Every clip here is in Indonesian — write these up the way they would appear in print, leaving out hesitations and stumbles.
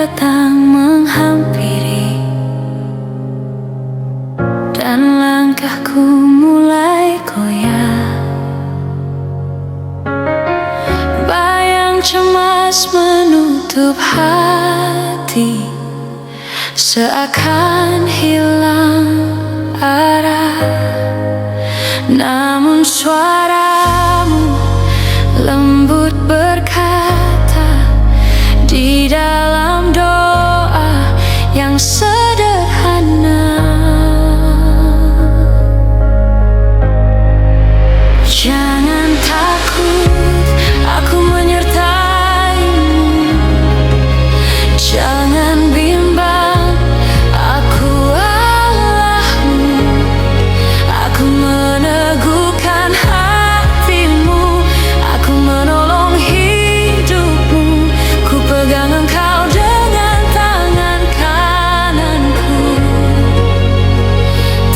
datang menghampiri, dan langkahku mulai goyah. Bayang cemas menutup hati, seakan hilang arah. Namun suaramu lembut berkata di dalam doa yang sederhana, jangan takut, aku menyertaimu. Jangan bimbang, aku Allahmu. Aku meneguhkan hatimu, aku menolong hidupmu. Ku pegang engkau dengan tangan kananku,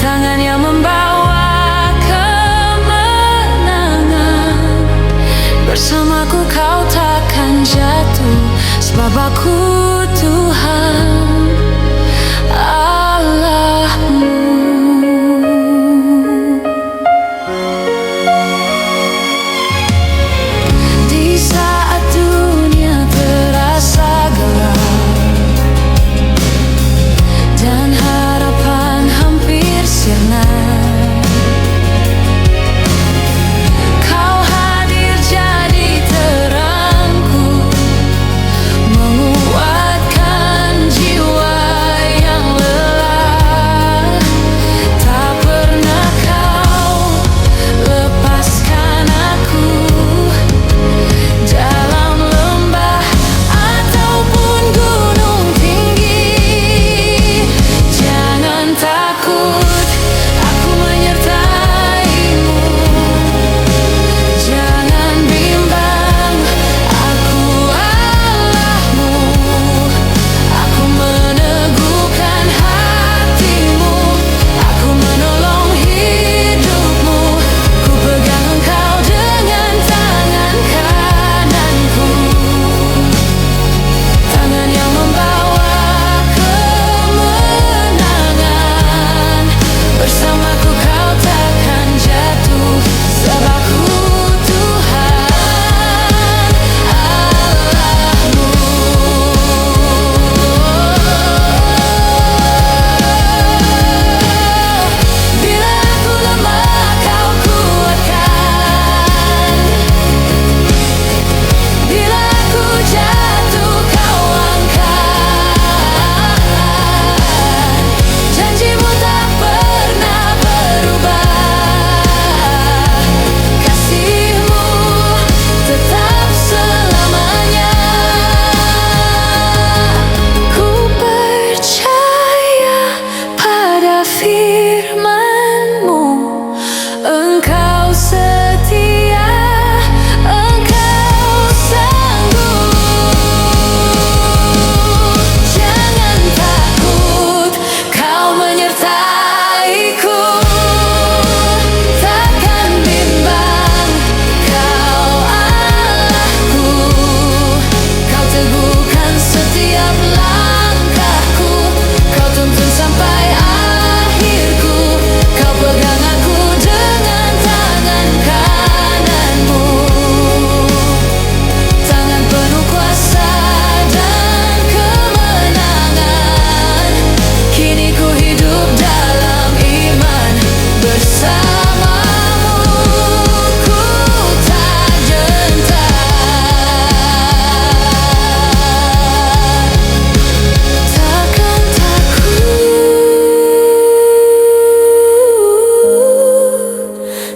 tangan yang membawa kemenangan. Bersamaku kau takkan jatuh, sebab aku Tuhan Allahmu. Di saat dunia terasa gelap dan harapan hampir sirna, kau hadir jadi terangku, menguatkan jiwa yang lelah. Tak pernah kau lepaskan aku, dalam lembah ataupun gunung tinggi. Jangan takut, aku menyertaimu. Jangan bimbang, aku Allahmu. Aku meneguhkan hatimu, aku menolong hidupmu. Ku pegang engkau dengan tangan kananku, tangan yang membawa kemenangan. Bersamaku kau takkan jatuh, sebab aku Tuhan Allahmu. Bila aku lemah kau kuatkan, bila aku jatuh kau angkat. Janjimu tak pernah berubah, kasihmu tetap selamanya. Ku percaya pada firman-Mu, Engkau setia, Engkau sanggup. Jangan takut, kau menyertaiku. Takkan bimbang, kau Allahku. Kau teguhkan setiap langkahku, kau tuntun sampai akhirku. Kau pegang aku dengan tangan kananmu, tangan penuh kuasa dan kemenangan. Kini ku hidup dalam iman, bersamamu ku tak gentar. Takkan takut,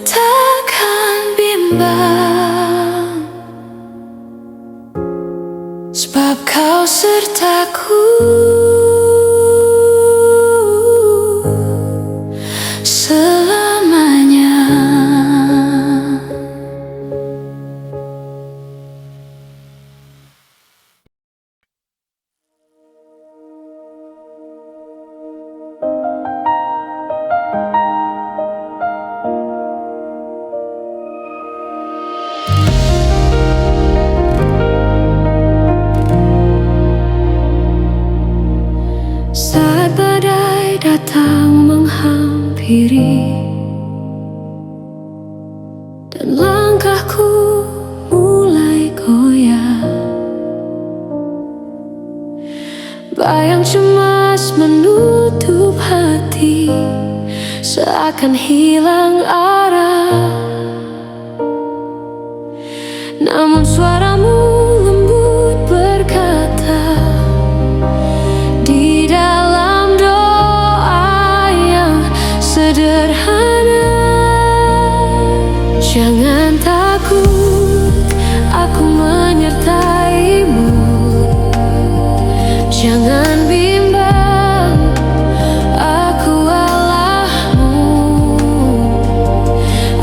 takkan bimbang, sebab kau sertaku selamanya. datang menghampiri, dan langkahku mulai goyah. Bayang cemas menutup hati, seakan hilang arah. Namun suaramu lembut berkata, di dalam doa yang sederhana, jangan takut, aku menyertaimu. Jangan bimbang, aku Allahmu.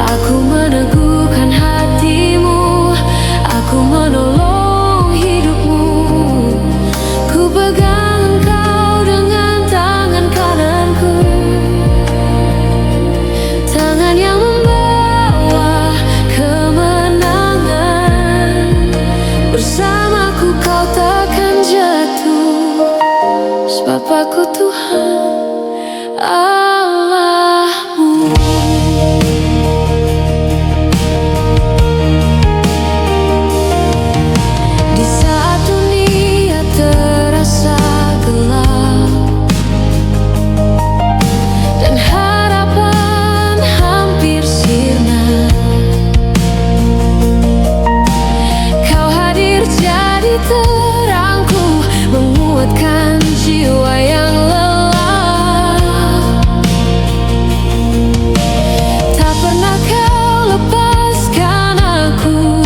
Aku meneguhkan hatimu, aku menolong hidupmu. Ku pegang engkau dengan tangan kananku, tangan yang membawa kemenangan. Bersamaku kau takkan jatuh, sebab aku Tuhan Allahmu. Di saat dunia terasa gelap dan harapan hampir sirna, kau hadir jadi terangku, menguatkan jiwa yang lelah. Tak pernah kau lepaskan aku,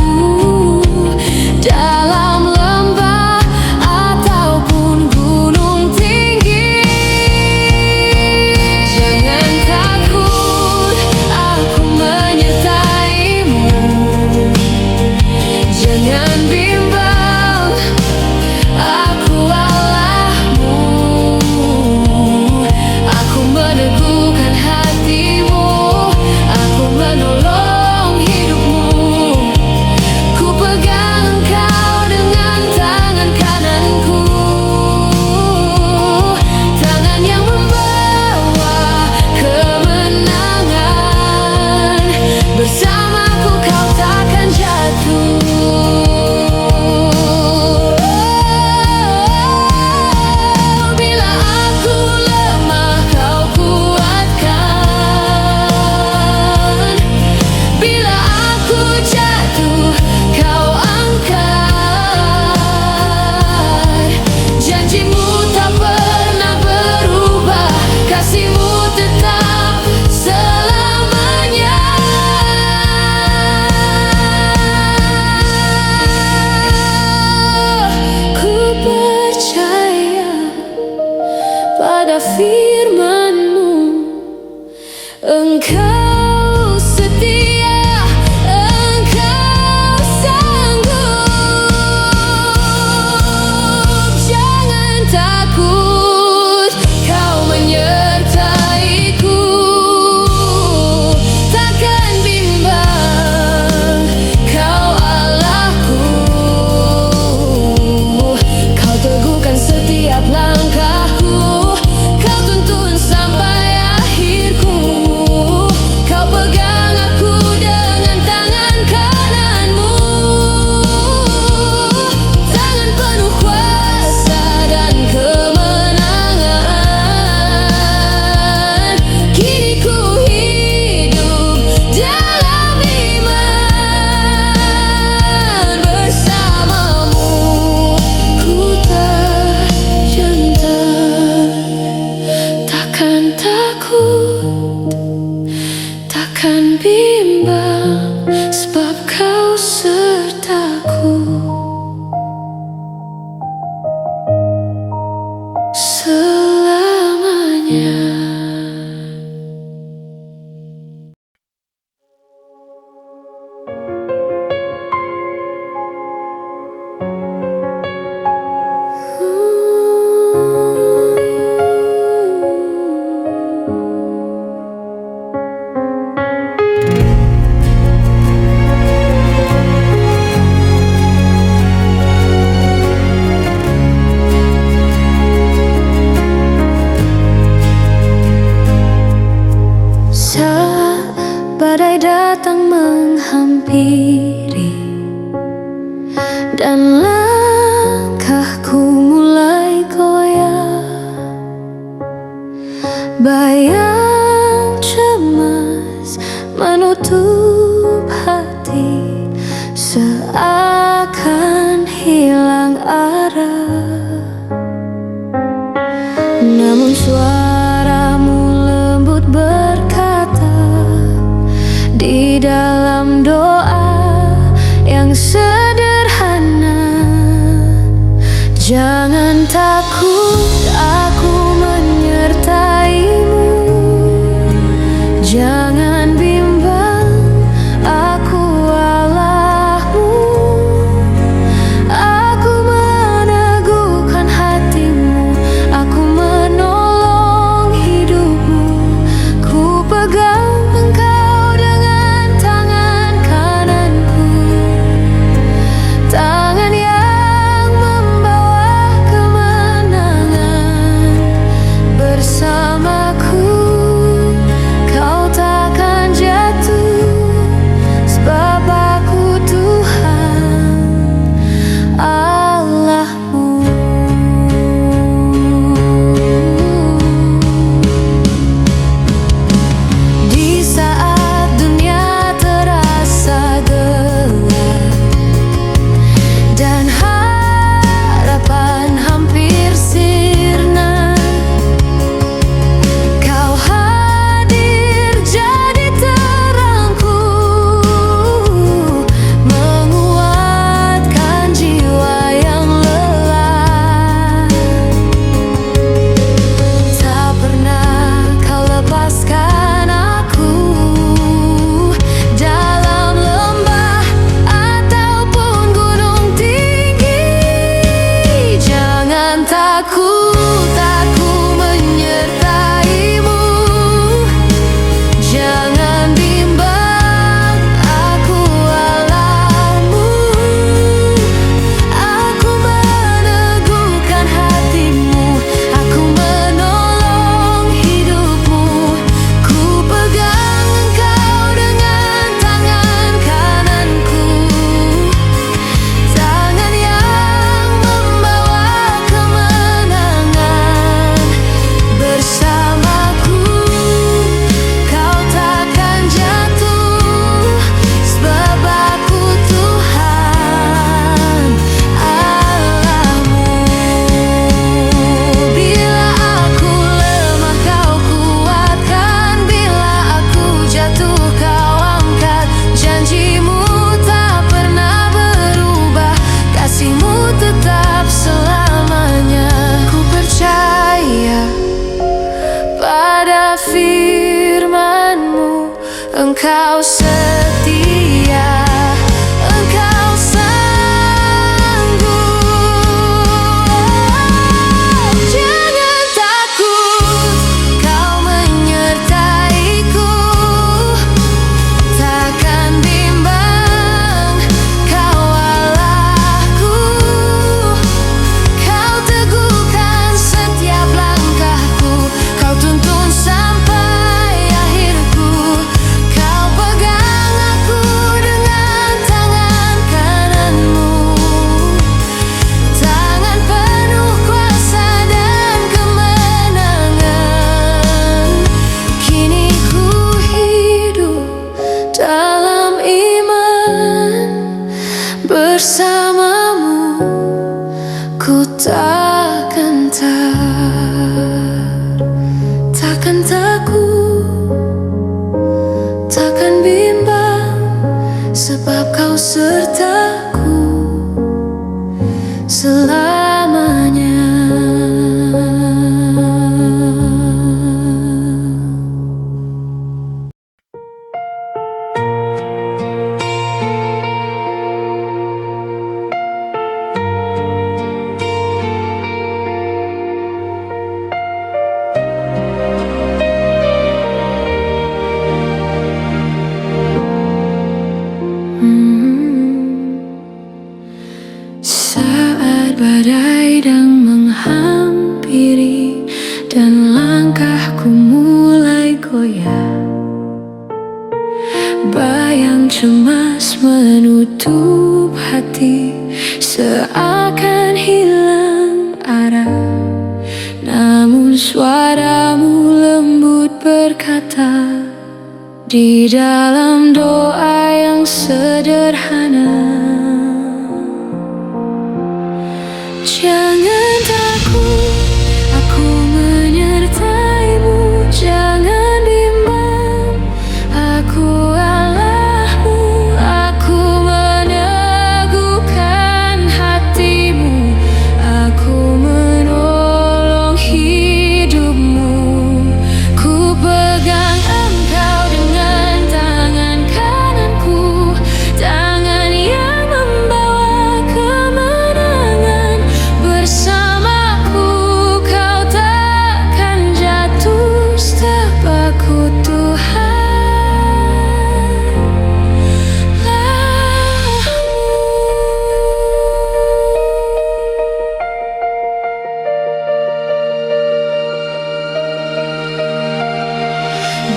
dalam lembah ataupun gunung tinggi. Jangan takut, aku menyertaimu. Jangan bimbang, aku Allahmu. Aku meneguhkan hatimu, aku menolong hidupmu. Ku pegang engkau dengan tangan kananku, tangan yang membawa kemenangan. Bersamaku kau takkan jatuh. Bila aku lemah kau kuatkan, bila aku jatuh kau angkat. Janjimu tak pernah berubah, kasihmu tetap selamanya. Ku percaya pada firman-Mu, Engkau setia, Engkau sanggup. Jangan takut, kau menyertaiku. Takkan bimbang, kau Allahku. Kau teguhkan setiap langkahku, kau tuntun dan langkahku mulai goyah. Bayang cemas menutup hati, seakan hilang arah. Namun suaramu lembut berkata di dalam doa yang sederhana, jangan takut, aku menyertaimu. Jangan bimbang, aku Allahmu. Aku meneguhkan hatimu, aku menolong hidupmu. Ku pegang engkau dengan tangan kananku, tangan yang membawa kemenangan. Bersamaku kau takkan jatuh, sebab aku Tuhan Allahmu. Di saat dunia terasa gelap dan harapan hampir sirna, kau hadir jadi terangku, menguatkan jiwa yang lelah. Tak pernah kau lepaskan aku dalam lembah ataupun gunung tinggi. Jangan takut, aku menyertaimu. Jangan bimbang, aku Allahmu. Aku meneguhkan hatimu, aku menolong hidupmu. Ku pegang engkau dengan tangan kananku, tangan yang membawa kemenangan. Bersamaku kau takkan jatuh, sebab aku Tuhan Allahmu. Bila aku lemah kau kuatkan, bila aku jatuh kau angkat. Janjimu tak pernah berubah, kasihmu tetap selamanya. Ku percaya pada firman-Mu, Engkau setia, Engkau sanggup. Jangan takut, kau menyertaiku. Takkan bimbang, kau Allahku. Kau teguhkan setiap langkahku, kau tuntun sampai akhirku. Kau pegang aku dengan tangan kananmu, tangan penuh kuasa dan kemenangan. Kini ku hidup dalam iman, bersamamu ku takkan takut, takkan bimbang, sebab kau sertaku selamanya. Saat badai sedang menghampiri dan langkahku mulai goyah, bayang cemas menutup hati seakan hilang arah. Namun suaramu lembut berkata di dalam doa yang sederhana, jangan takut, aku menyertaimu. Jangan bimbang, aku Allahmu. Aku meneguhkan hatimu, aku menolong hidupmu. Ku pegang engkau dengan tangan kananku, tangan yang membawa kemenangan. Bersamaku kau takkan jatuh, setapaku Tuhan.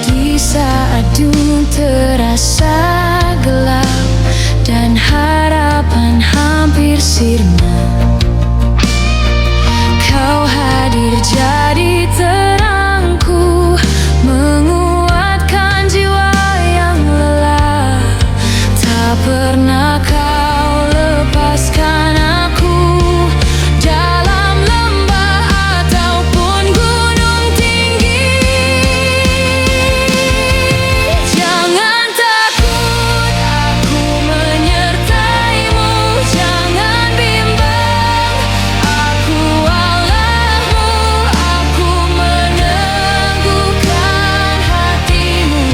Di saat dunia terasa gelap dan harapan hampir sirna, kau hadir jadi terangku, menguatkan jiwa yang lelah. Tak pernah kau lepaskan aku, dalam lembah ataupun gunung tinggi. Jangan takut, aku menyertaimu. Jangan bimbang, aku Allahmu. Aku meneguhkan hatimu,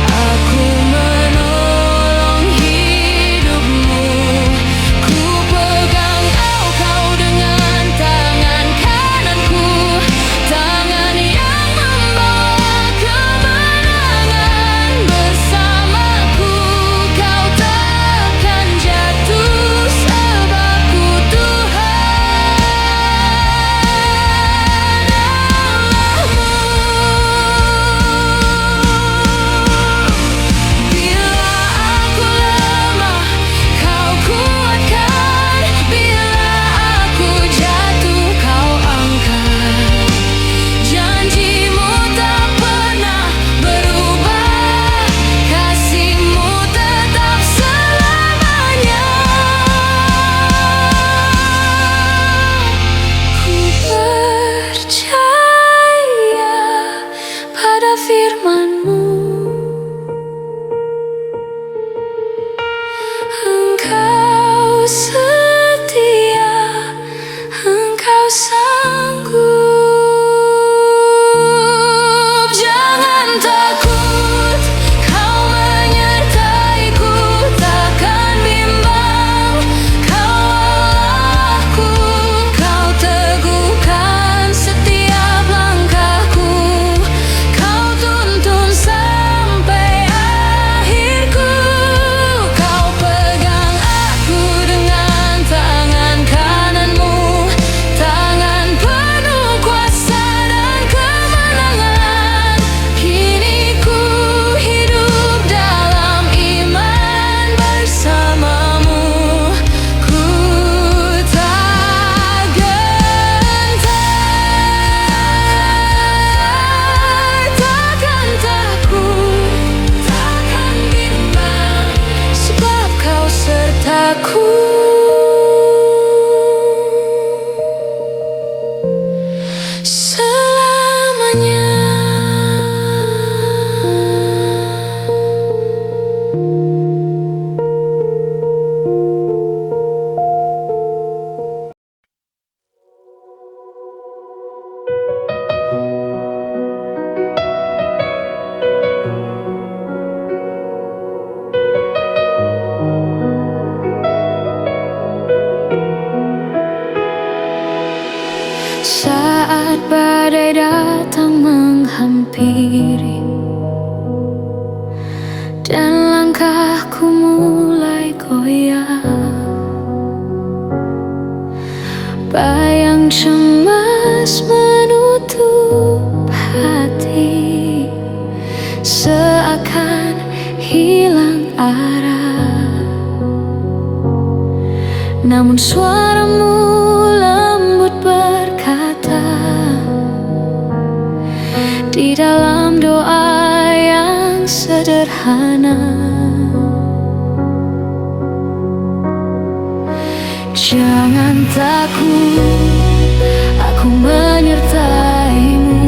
aku menolong hidupmu. Ku pegang kau dengan tangan kananku, tangan yang membawa kemenangan. Bersamaku kau takkan jatuh, sebab ku Tuhan Allahmu. Bila aku lemah, kau kuatkan. Bila aku jatuh, kau angkat. Janjimu tak pernah berubah, kasihmu tetap selamanya. Ku percaya pada firman-Mu, Engkau setia, Engkau sanggup. Jangan takut, kau menyertaiku. Takkan bimbang, kau Allahku. Kau teguhkan setiap langkahku, kau tuntun sampai akhirku. Kau pegang aku dengan tangan kananmu, tangan penuh kuasa dan kemenangan. Kini ku hidup dalam iman bersamamu. Ku tak gentar, takkan takut, takkan bimbang, sebab kau sertaku selamanya. Saat badai datang menghampiri dan langkahku mulai goyah, bayang cemas menutup hati, seakan hilang arah. namun suaramu lembut berkata, di dalam doa yang sederhana, jangan takut, aku menyertaimu.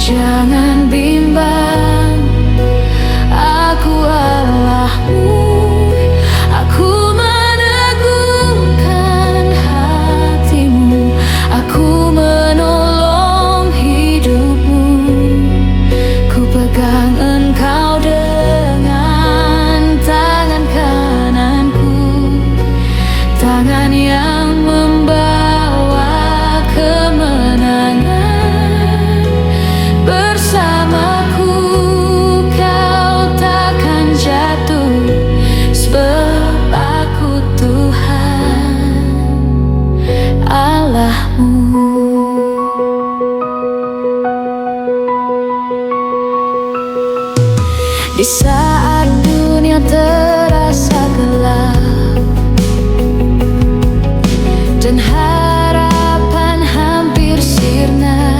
Jangan bimbang, aku Allahmu. Aku meneguhkan hatimu, aku menolong hidupmu. Ku pegang engkau dengan tangan kananku, tangan yang membawa kemenangan. Bersamaku kau takkan jatuh, sebab aku Tuhan Allahmu. Di saat dunia terasa gelap dan harapan hampir sirna,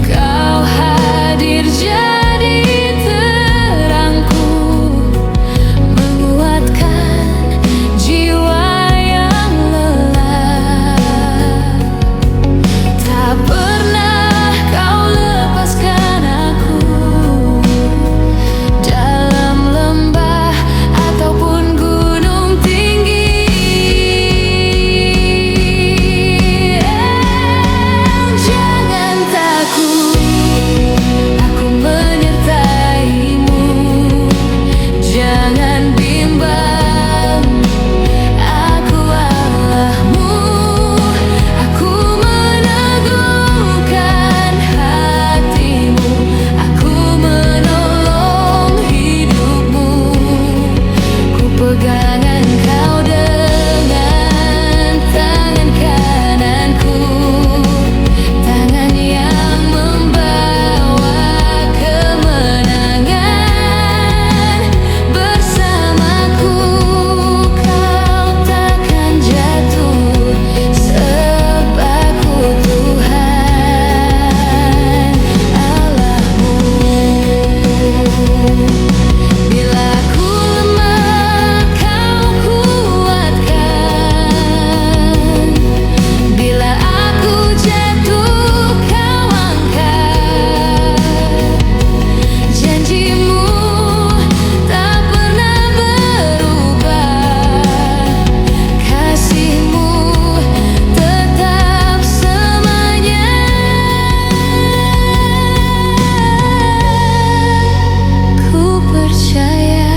Kau hadir jadi terangku, menguatkan jiwa yang lelah. Tak pernah Kau lepaskan aku, dalam lembah ataupun gunung tinggi. Jangan takut, aku menyertaimu. Jangan bimbang, aku Allahmu. Aku meneguhkan hatimu, aku menolong hidupmu. Ku pegang engkau dengan tangan kananku, tangan yang membawa kemenangan. Bersamaku kau takkan jatuh, sebab aku Tuhan Allahmu. Bila ku lemah kau kuatkan, bila aku jatuh kau angkat. Janjimu tak pernah berubah, kasihmu tetap selamanya. Ku percaya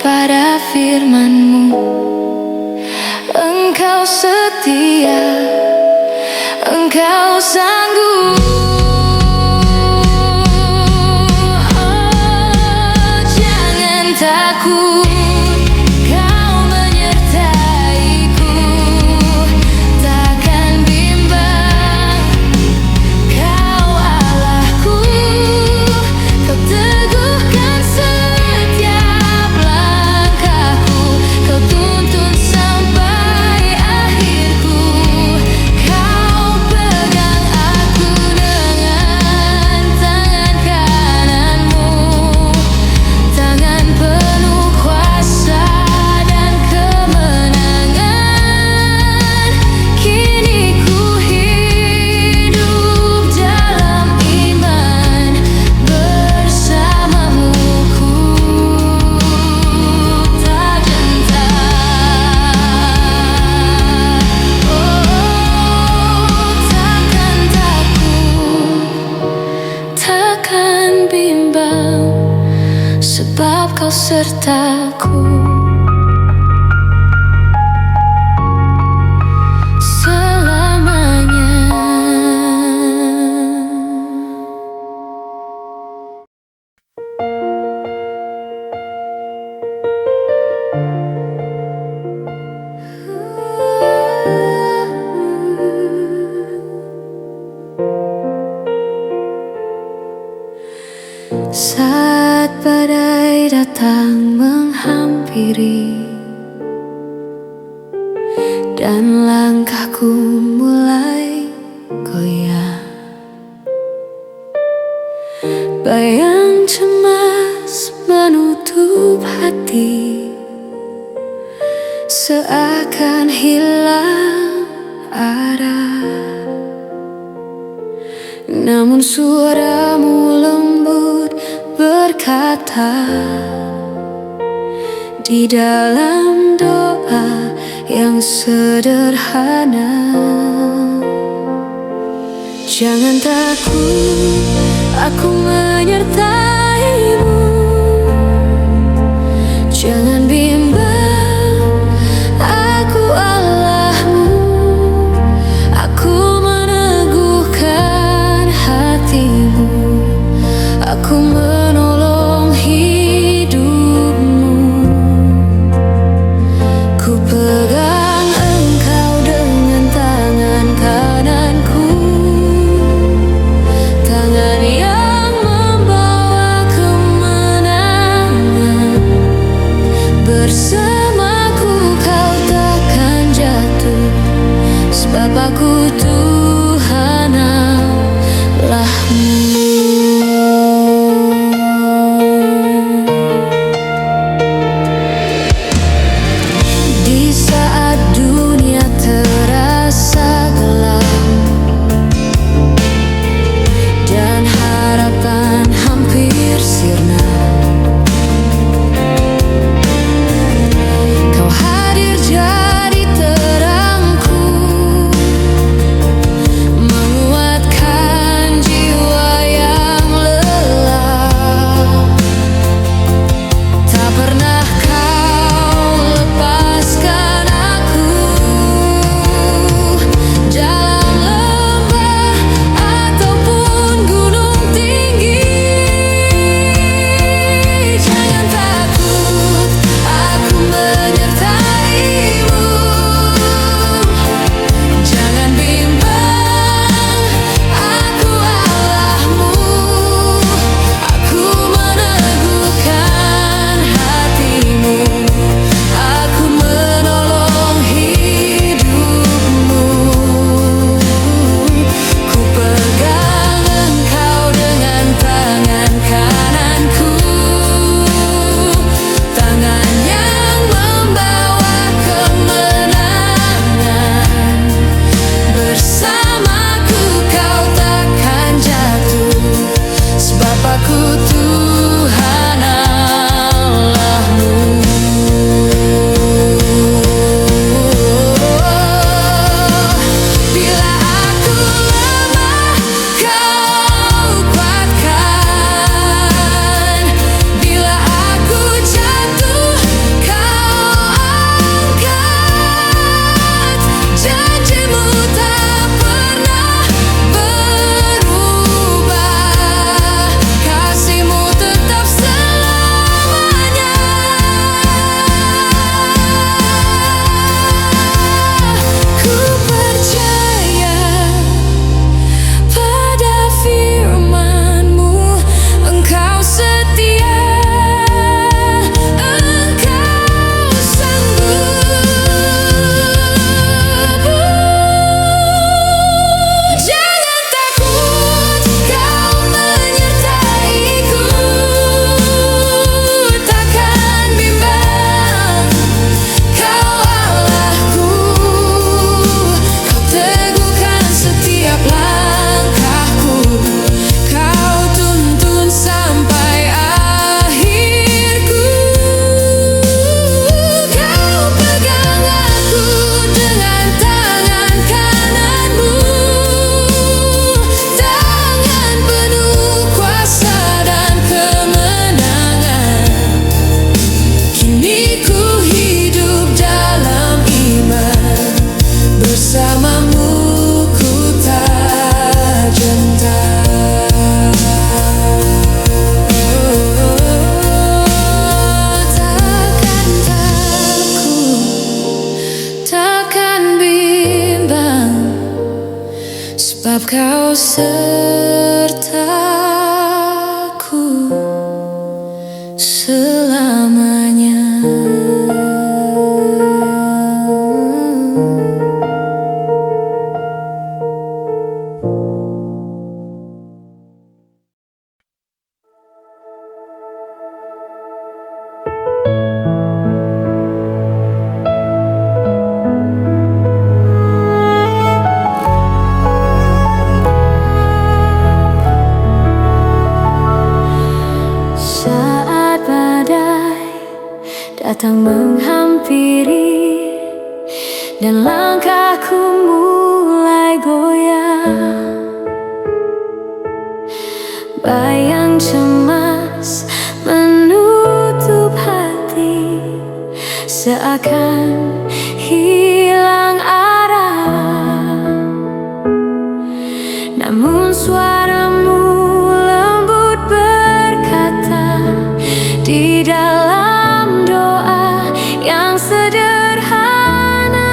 pada firman-Mu, Engkau setia, Engkau sanggup. Jangan takut, Kau menyertaiku. Takkan bimbang, Kau Allahku. Kau teguhkan setiap langkahku, Kau tuntun sampai akhirku. Kau pegang aku dengan tangan kananmu, tangan penuh kuasa dan kemenangan. Kini ku hidup dalam iman, bersamamu ku tak gentar. Takkan takut, takkan bimbang, sebab Kau sertaku selamanya. Saat badai datang menghampiri, dan langkahku mulai goyah. Bayang cemas menutup hati, seakan hilang arah. Namun suaramu lembut berkata, di dalam doa yang sederhana, jangan takut, aku menyertaimu. Jangan bimbang, aku Allahmu. Aku meneguhkan hatimu, aku menolong hidupmu. Ku pegang engkau dengan tangan kananku, tangan yang membawa kemenangan. Bersamaku kau takkan jatuh, sebab aku Tuhan Allahmu. Di saat dunia terasa gelap dan harapan hampir sirna, Kau hadir jadi terangku, menguatkan jiwa yang lelah. Tak pernah Kau lepaskan aku dalam lembah ataupun gunung tinggi. Jangan takut, aku menyertaimu. Jangan bimbang, aku Allahmu. Aku meneguhkan hatimu, aku menolong hidupmu. Ku pegang engkau dengan tangan kananku, tangan yang membawa kemenangan. Bersamaku kau takkan jatuh, sebab aku Tuhan Allahmu. Bila aku lemah, Kau kuatkan. Bila aku jatuh, Kau angkat. Janjimu tak pernah berubah, kasih-Mu tetap selamanya. Ku percaya pada firman-Mu, Engkau setia, Engkau sanggup. Jangan takut, Kau menyertaiku. Takkan bimbang, Kau Allahku. Kau teguhkan setiap langkahku, Kau tuntun sampai akhirku. Kau pegang aku dengan tangan kananmu, tangan penuh kuasa dan kemenangan. Kini ku hidup dalam iman, bersama-Mu ku tak gentar. Takkan takut, takkan bimbang, sebab Kau sertaku selamanya. datang menghampiri, dan langkahku mulai goyah. Bayang cemas menutup hati, seakan hilang arah. Namun suaramu lembut berkata, di dalam doa yang sederhana,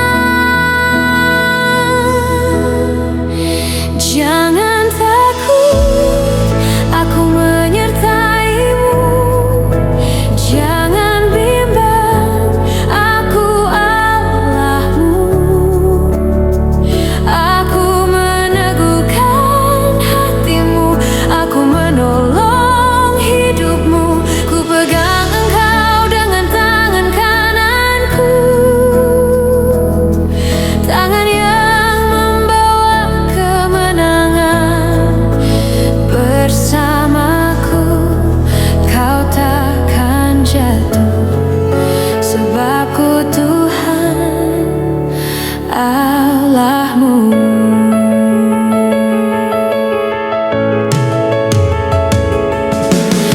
jangan takut, aku menyertaimu. Jangan bimbang, aku Allahmu. Aku meneguhkan hatimu, aku menolong hidupmu. Ku pegang engkau dengan tangan kananku, tangan yang membawa kemenangan. Bersamaku kau takkan jatuh, sebab ku Tuhan Allahmu.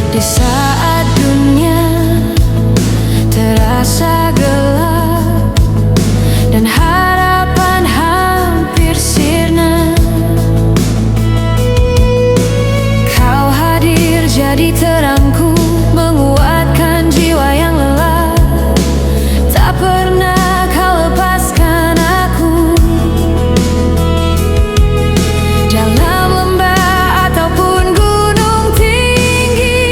Di saat dunia terasa gelap dan harapan hampir sirna, kau hadir jadi terangku, menguatkan jiwa yang lelah. Tak pernah kau lepaskan aku, dalam lembah ataupun gunung tinggi.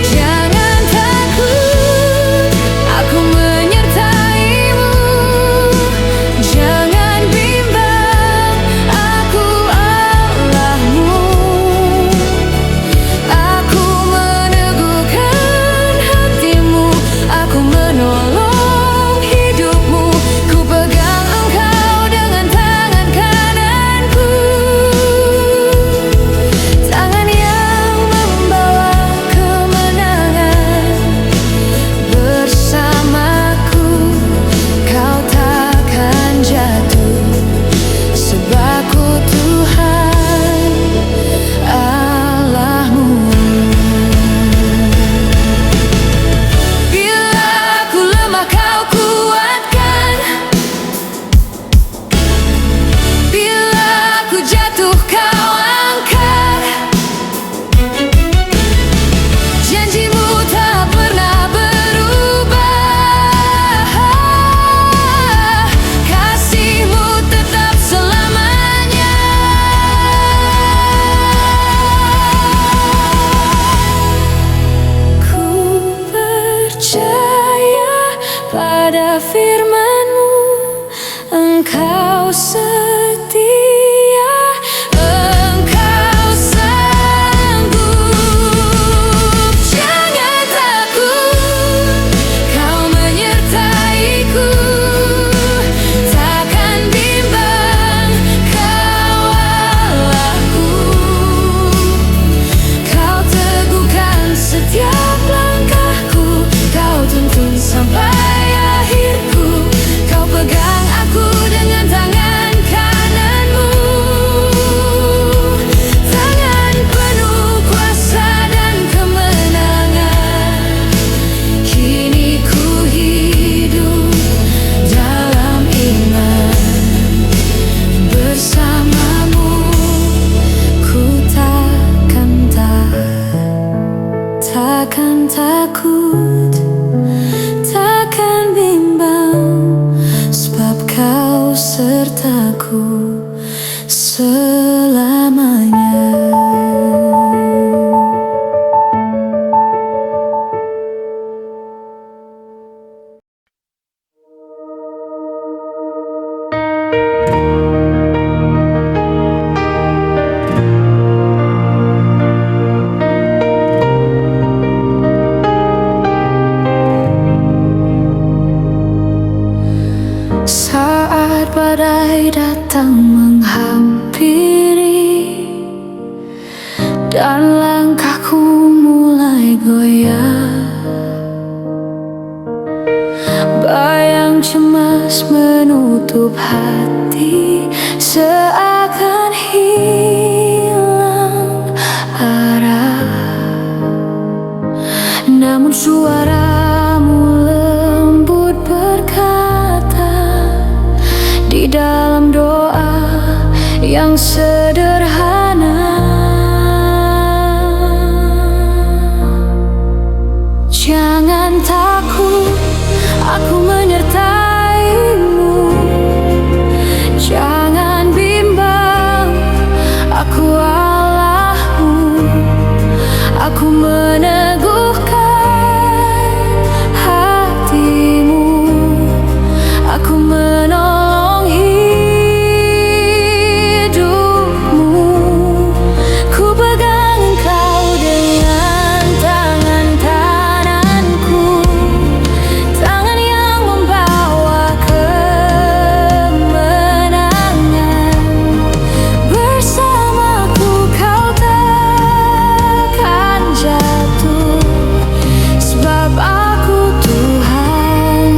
Jangan takut, aku menyertaimu. Jangan bimbang, aku Allahmu. Aku meneguhkan hatimu, aku menolong hidupmu. Ku pegang engkau dengan tangan kananku, tangan yang membawa kemenangan. Bersamaku kau takkan jatuh, sebab ku Tuhan Allahmu. Bila aku lemah kau kuatkan, bila aku jatuh kau angkat. Janjimu tak pernah berubah, kasihmu tetap selamanya. Ku percaya pada firman-Mu, Engkau setia, Engkau sanggup. Jangan takut, kau menyertaiku. Takkan bimbang, kau Allahku. Kau teguhkan setiap langkahku, kau tuntun sampai akhirku. Kau pegang aku dengan tangan kananmu, tangan penuh kuasa dan kemenangan. Kini ku hidup dalam iman, bersamamu ku takkan takut, takkan bimbang, sebab kau sertaku selamanya. Saat badai datang menghampiri dan langkahku mulai goyah, cemas menutup hati, seakan hilang arah. Namun suaramu lembut berkata di dalam doa yang sederhana, jangan takut, aku menyertaimu. Jangan bimbang, aku Allahmu. Aku meneguhkan hatimu, aku menolong hidupmu. Ku pegang engkau dengan tangan kananku, tangan yang membawa kemenangan. Bersamaku kau takkan jatuh, sebab aku Tuhan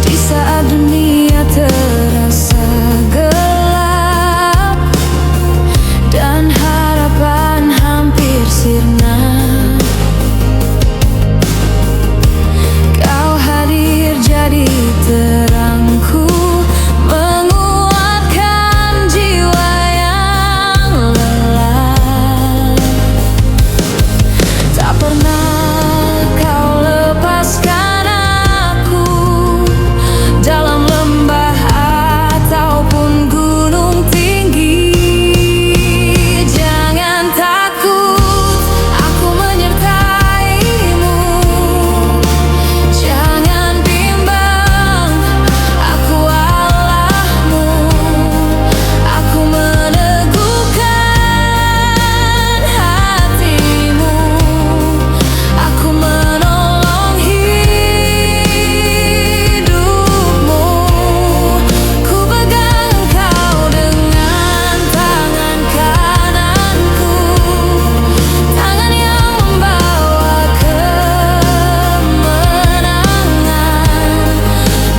di saat dunia terasa gelap dan harapan hampir sirna. Kau hadir jadi terangku, menguatkan jiwa yang lelah. Tak pernah kau lepaskan aku dalam lembah ataupun gunung tinggi. Jangan takut, aku menyertaimu. Jangan bimbang, aku Allahmu. Aku meneguhkan hatimu, aku menolong hidupmu. Ku pegang engkau dengan tangan kananku, tangan yang membawa kemenangan.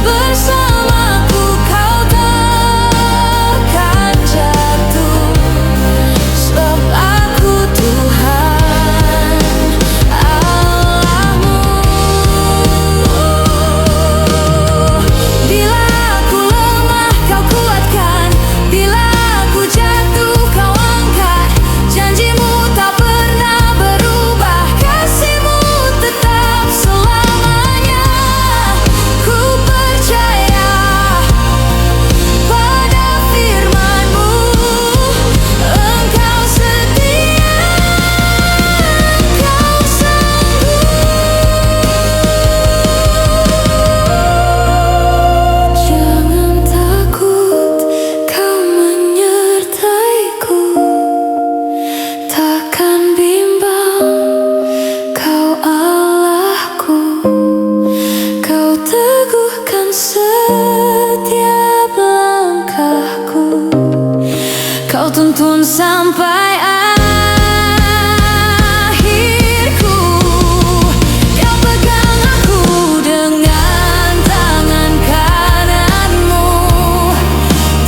Bersamaku kau takkan jatuh, sebab aku Tuhan Allahmu. Bila aku lemah kau kuatkan, bila aku jatuh kau angkat. Janjimu tak pernah berubah, kasihmu tetap selamanya. Ku percaya pada firman-Mu, Engkau setia, Engkau sanggup. Jangan takut, kau menyertaiku. Takkan bimbang, kau Allahku. Kau teguhkan setiap langkahku, kau tuntun sampai akhirku. Kau pegang aku dengan tangan kananmu,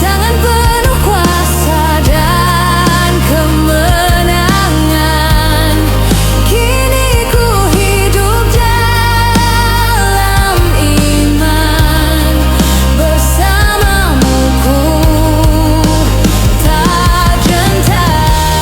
tangan penuh kuasa dan kemenangan. Kini ku hidup dalam iman, bersamamu ku tak gentar.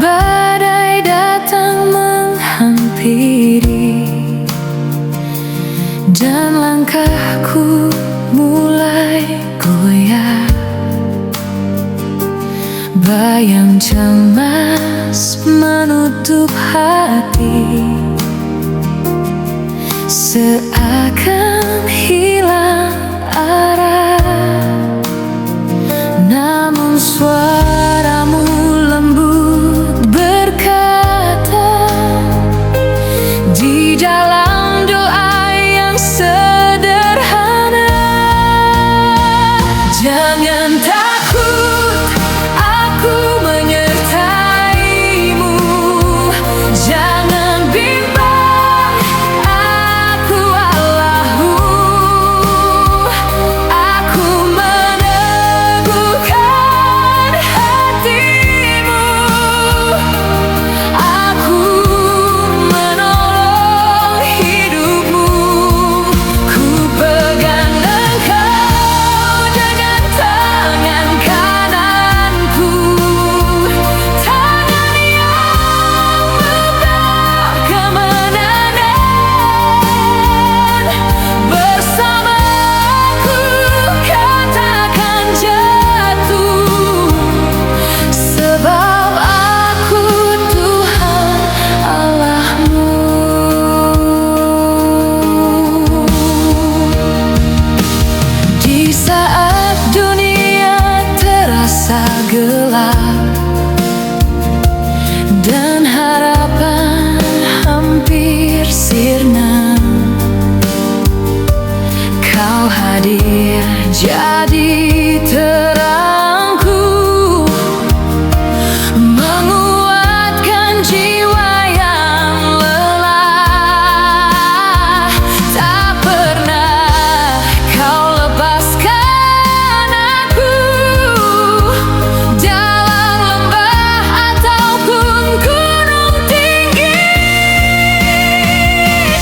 badai datang menghampiri dan langkahku mulai goyah. Bayang cemas menutup hati, seakan hilang arah. Namun suaramu lembut berkata, di dalam doa yang sederhana, jangan takut, aku menyertaimu. Jangan bimbang, aku Allahmu. Aku meneguhkan hatimu. Aku menolong hidupmu. Ku pegang engkau dengan tangan kananku, tangan yang membawa kemenangan. Bersamaku kau takkan jatuh, sebab aku Tuhan Allahmu. Di saat dunia terasa gelap dan harapan hampir sirna, kau hadir jadi terangku, menguatkan jiwa yang lelah. Tak pernah kau lepaskan aku, dalam lembah ataupun gunung tinggi.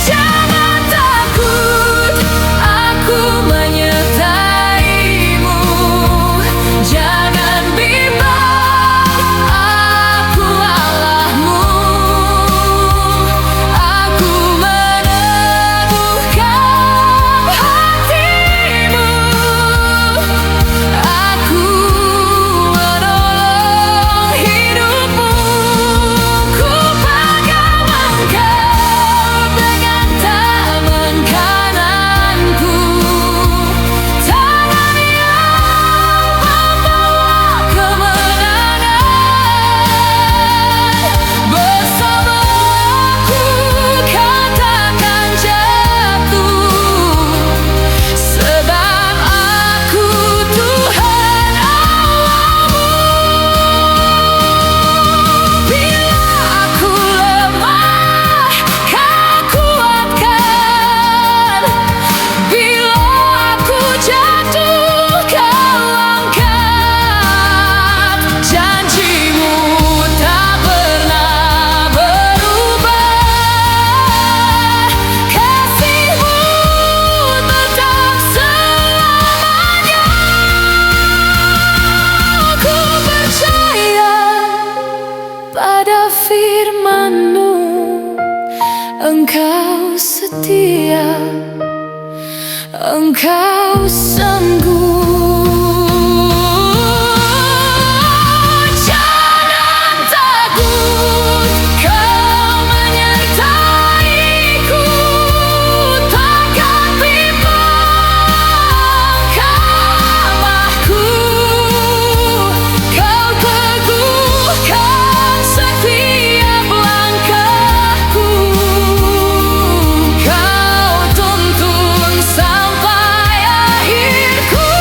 Jangan takut, aku menyertaimu. Jangan bimbang, aku Allahmu. Aku meneguhkan hatimu. Aku menolong hidupmu. Ku pegang engkau dengan tangan kananku, tangan yang membawa kemenangan. Bersamaku kau takkan jatuh, sebab aku Tuhan Allahmu. Bila aku lemah, kau kuatkan. Bila aku jatuh, kau angkat. Janjimu tak pernah berubah, kasihmu tetap selamanya. Ku percaya pada firman-Mu, Engkau setia, Engkau sanggup. Jangan takut, kau menyertaiku. Takkan bimbang, Ka'bahku. Kau teguhkan setiap langkahku. Kau tuntun sampai akhirku.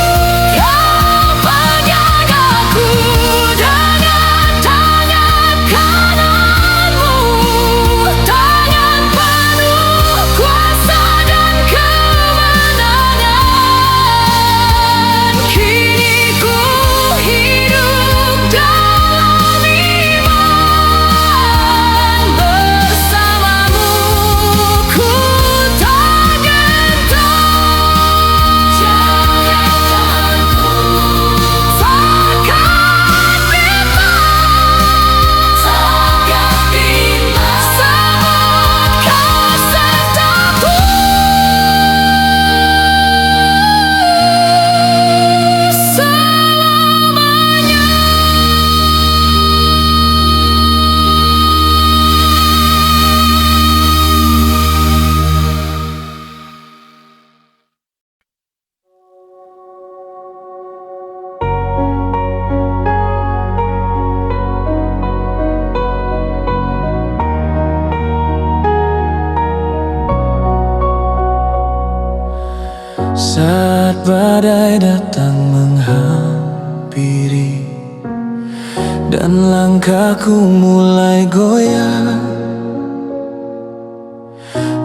Saat badai datang menghampiri dan langkahku mulai goyah,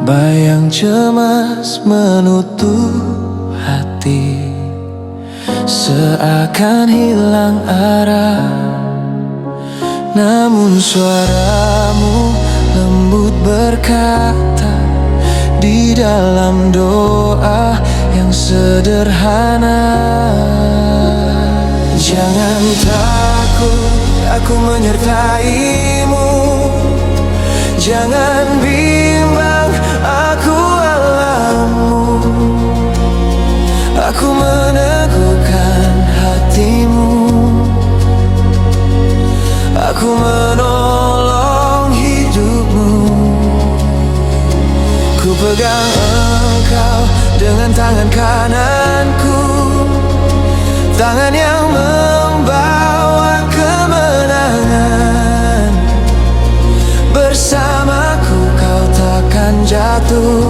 bayang cemas menutup hati, seakan hilang arah. Namun suaramu lembut berkata di dalam doa yang sederhana, jangan takut, aku menyertaimu. Jangan bimbang, aku Allahmu. Aku meneguhkan hatimu, aku menolong hidupmu. Ku pegang engkau dengan tangan kananku, tangan yang membawa kemenangan. Bersamaku kau takkan jatuh,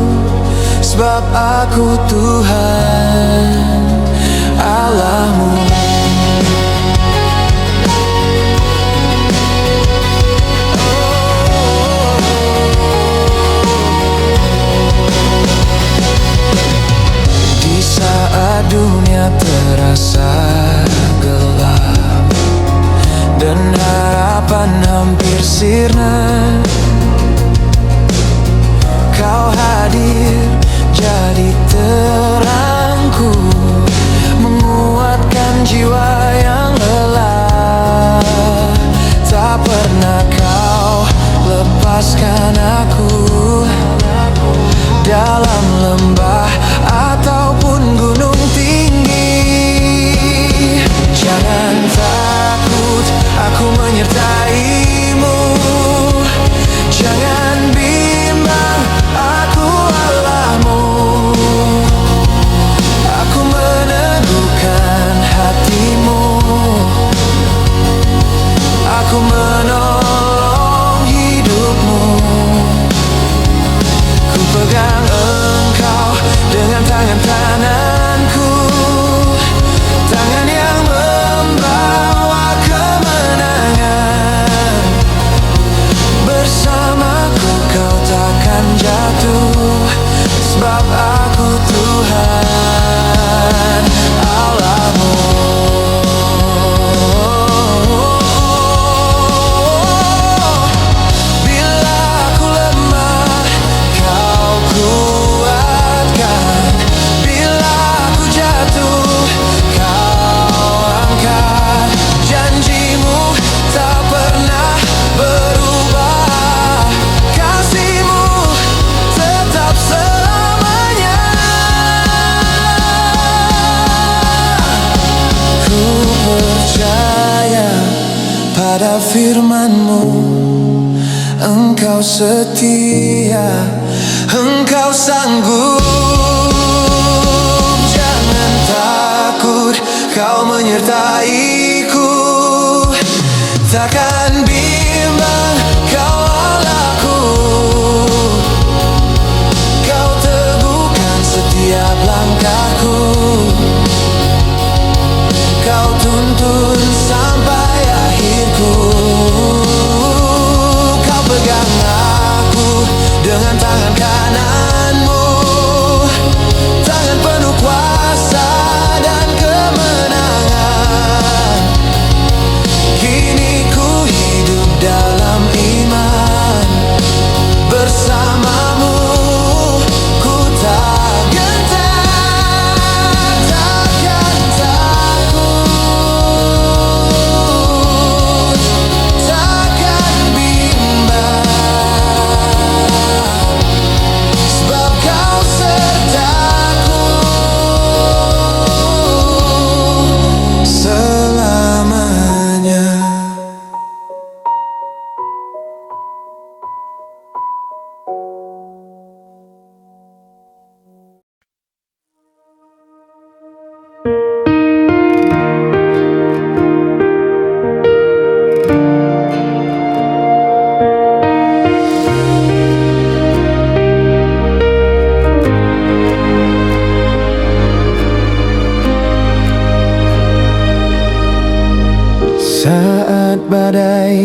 sebab aku Tuhan Allahmu. Di saat dunia terasa gelap dan harapan hampir sirna, kau hadir jadi terangku, menguatkan jiwa yang lelah. Tak pernah kau lepaskan aku, dalam lembah ataupun gunung tinggi. Jangan takut, aku menyertaimu. Jangan bimbang, aku Allahmu. Aku meneguhkan hatimu, aku menolong hidupmu. Ku pegang engkau dengan tangan kananku, tangan yang membawa kemenangan. Bersamaku kau takkan jatuh, sebab aku Tuhan Allahmu. Bila aku lemah, kau kuatkan. Bila aku jatuh, kau angkat. Janjimu tak pernah berubah, kasihmu tetap selamanya. Ku percaya pada firman-Mu, Engkau setia, Engkau sanggup. Jangan takut, kau menyertaiku. Takkan bimbang, kau Allahku. Kau teguhkan setiap langkahku, kau tuntun sampai akhirku. Kau pegang aku dengan tangan kananmu, tangan penuh kuasa dan kemenangan.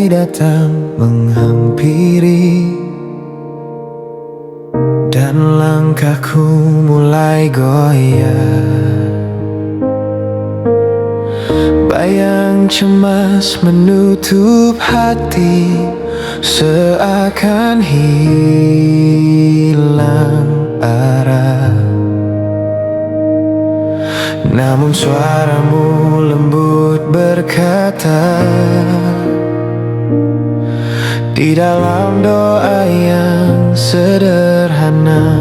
mulai datang menghampiri, dan langkahku mulai goyah. Bayang cemas menutup hati, seakan hilang arah. Namun suaramu lembut berkata, di dalam doa yang sederhana,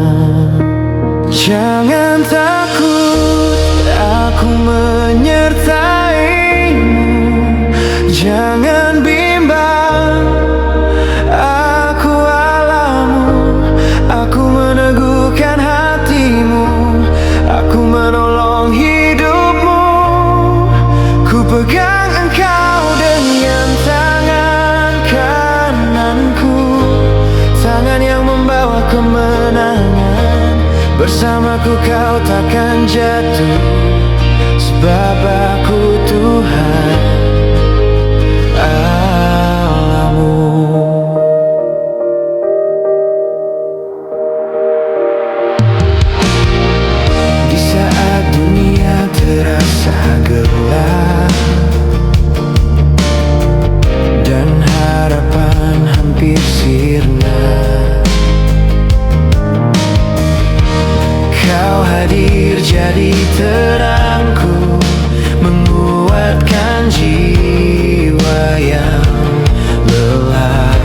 jangan takut, aku menyertaimu. Jangan bimbang, aku Allahmu. Aku meneguhkan hatimu, aku menolong hidupmu. Ku pegang engkau dengan tangan kananku, tangan yang membawa kemenangan. Bersamaku kau takkan jatuh, sebab aku Tuhan Allahmu. Di saat dunia terasa gelap dan harapan hampir sirna, kau hadir jadi terangku, menguatkan jiwa yang lelah.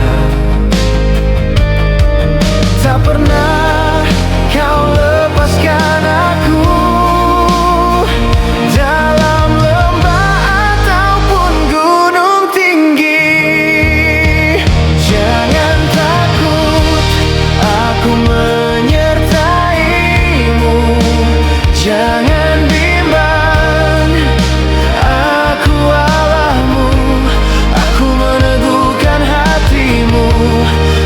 Tak pernah kau lepaskan aku, dalam lembah ataupun gunung tinggi. Jangan takut, aku menyertaimu. Jangan bimbang, aku Allahmu. Aku meneguhkan hatimu,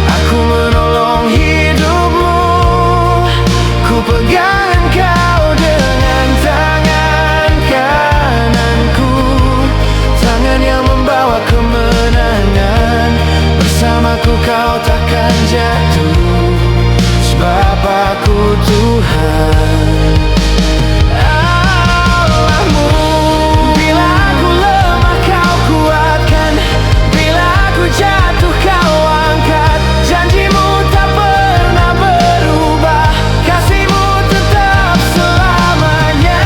aku menolong hidupmu. Ku pegang engkau dengan tangan kananku, tangan yang membawa kemenangan. Bersamaku kau takkan jatuh, sebab aku Tuhan Allahmu. Bila aku lemah kau kuatkan, bila aku jatuh kau angkat. Janjimu tak pernah berubah, kasihmu tetap selamanya.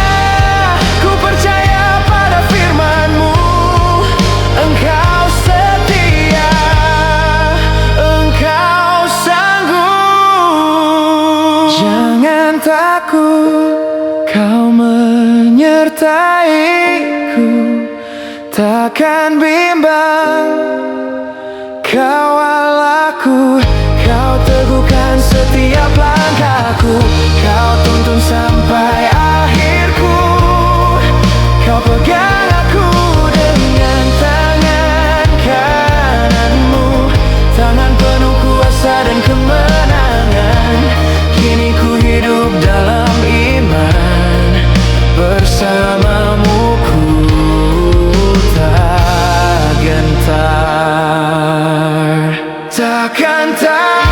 Ku percaya pada firman-Mu, Engkau setia, Engkau sanggup. Jangan takut, kau menyertaiku. Takkan bimbang, kau Allahku. Kau teguhkan setiap langkahku, kau tuntun sampai akhirku. Kau pegang aku dengan tangan kananmu, tangan penuh kuasa dan kemenangan. Kini ku hidup dalam iman, bersamamu ku tak gentar, takkan tak